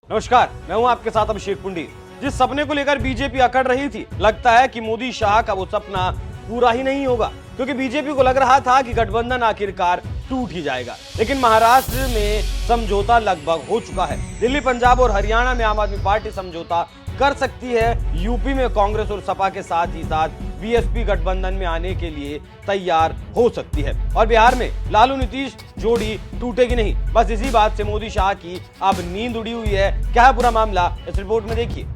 नमस्कार, मैं हूं आपके साथ अभिषेक पुंडी। जिस सपने को लेकर बीजेपी अकड़ रही थी, लगता है कि मोदी शाह का वो सपना पूरा ही नहीं होगा, क्योंकि बीजेपी को लग रहा था कि गठबंधन आखिरकार टूट ही जाएगा। लेकिन महाराष्ट्र में समझौता लगभग हो चुका है। दिल्ली, पंजाब और हरियाणा में आम आदमी पार्टी समझौता कर सकती है। यूपी में कांग्रेस और सपा के साथ ही साथ बीएसपी गठबंधन में आने के लिए तैयार हो सकती है। और बिहार में लालू नीतीश जोड़ी टूटेगी नहीं। बस इसी बात से मोदी शाह की अब नींद उड़ी हुई है। क्या है पूरा मामला, इस रिपोर्ट में देखिए।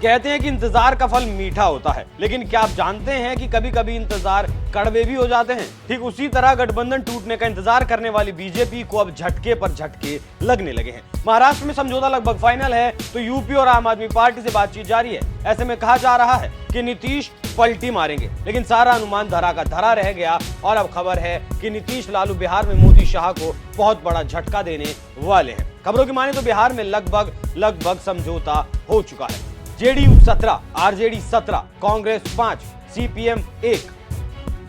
कहते हैं कि इंतजार का फल मीठा होता है, लेकिन क्या आप जानते हैं कि कभी कभी इंतजार कड़वे भी हो जाते हैं। ठीक उसी तरह गठबंधन टूटने का इंतजार करने वाली बीजेपी को अब झटके पर झटके लगने लगे हैं। महाराष्ट्र में समझौता लगभग फाइनल है, तो यूपी और आम आदमी पार्टी से बातचीत जारी है। ऐसे में कहा जा रहा है कि नीतीश पलटी मारेंगे, लेकिन सारा अनुमान धरा का धरा रह गया। और अब खबर है कि नीतीश लालू बिहार में मोदी शाह को बहुत बड़ा झटका देने वाले हैं। खबरों की माने तो बिहार में लगभग समझौता हो चुका है। JDU 17, RJD 17, Congress 5, CPM 1।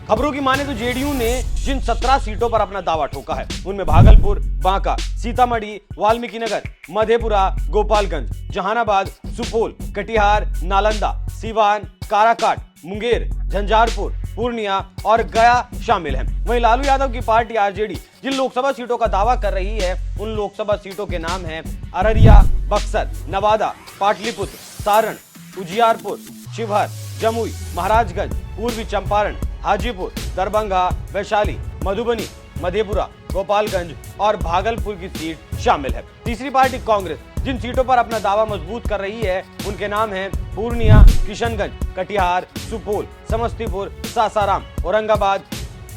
खबरों की माने तो जेडीयू ने जिन 17 सीटों पर अपना दावा ठोका है, उनमें भागलपुर, बांका, सीतामढ़ी, वाल्मीकि नगर, मधेपुरा, गोपालगंज, जहानाबाद, सुपौल, कटिहार, नालंदा, सीवान, काराकाट, मुंगेर, झंझारपुर, पूर्णिया और गया शामिल हैं। वहीं लालू यादव की पार्टी आरजेडी जिन लोकसभा सीटों का दावा कर रही है, उन लोकसभा सीटों के नाम हैं अररिया, बक्सर, नवादा, पाटलिपुत्र, सारण, उजियारपुर, शिवहर, जमुई, महाराजगंज, पूर्वी चंपारण, हाजीपुर, दरभंगा, वैशाली, मधुबनी, मधेपुरा, गोपालगंज और भागलपुर की सीट शामिल है। तीसरी पार्टी कांग्रेस जिन सीटों पर अपना दावा मजबूत कर रही है, उनके नाम हैं पूर्णिया, किशनगंज, कटिहार, सुपौल, समस्तीपुर, सासाराम, औरंगाबाद,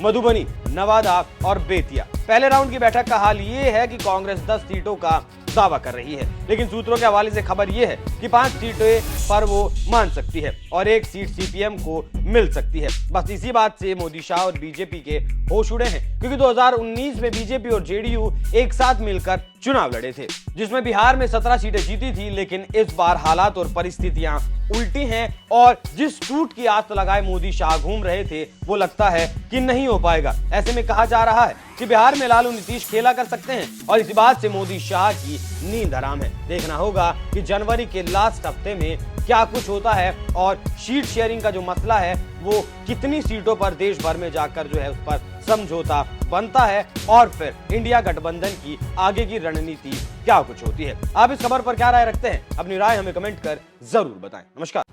मधुबनी, नवादा और बेतिया। पहले राउंड की बैठक का हाल ये है कि कांग्रेस 10 सीटों का दावा कर रही है, लेकिन सूत्रों के हवाले से खबर यह है कि 5 सीटें पर वो मान सकती है और 1 सीट सीपीएम को मिल सकती है। बस इसी बात से मोदी शाह और बीजेपी के होश उड़े हैं, क्योंकि 2019 में बीजेपी और जेडीयू एक साथ मिलकर चुनाव लड़े थे, जिसमें बिहार में 17 सीटें जीती थी। लेकिन इस बार हालात और परिस्थितियां उल्टी हैं और जिस टूट की आस लगाए मोदी शाह घूम रहे थे, वो लगता है कि नहीं हो पाएगा। ऐसे में कहा जा रहा है कि बिहार में लालू नीतीश खेला कर सकते हैं और इसी बात से मोदी शाह की नींद हराम है। देखना होगा कि जनवरी के लास्ट हफ्ते में क्या कुछ होता है और सीट शेयरिंग का जो मसला है, वो कितनी सीटों पर देश भर में जाकर जो है उस पर समझौता बनता है और फिर इंडिया गठबंधन की आगे की रणनीति क्या कुछ होती है। आप इस खबर पर क्या राय रखते हैं? अपनी राय हमें कमेंट कर जरूर बताएं। नमस्कार।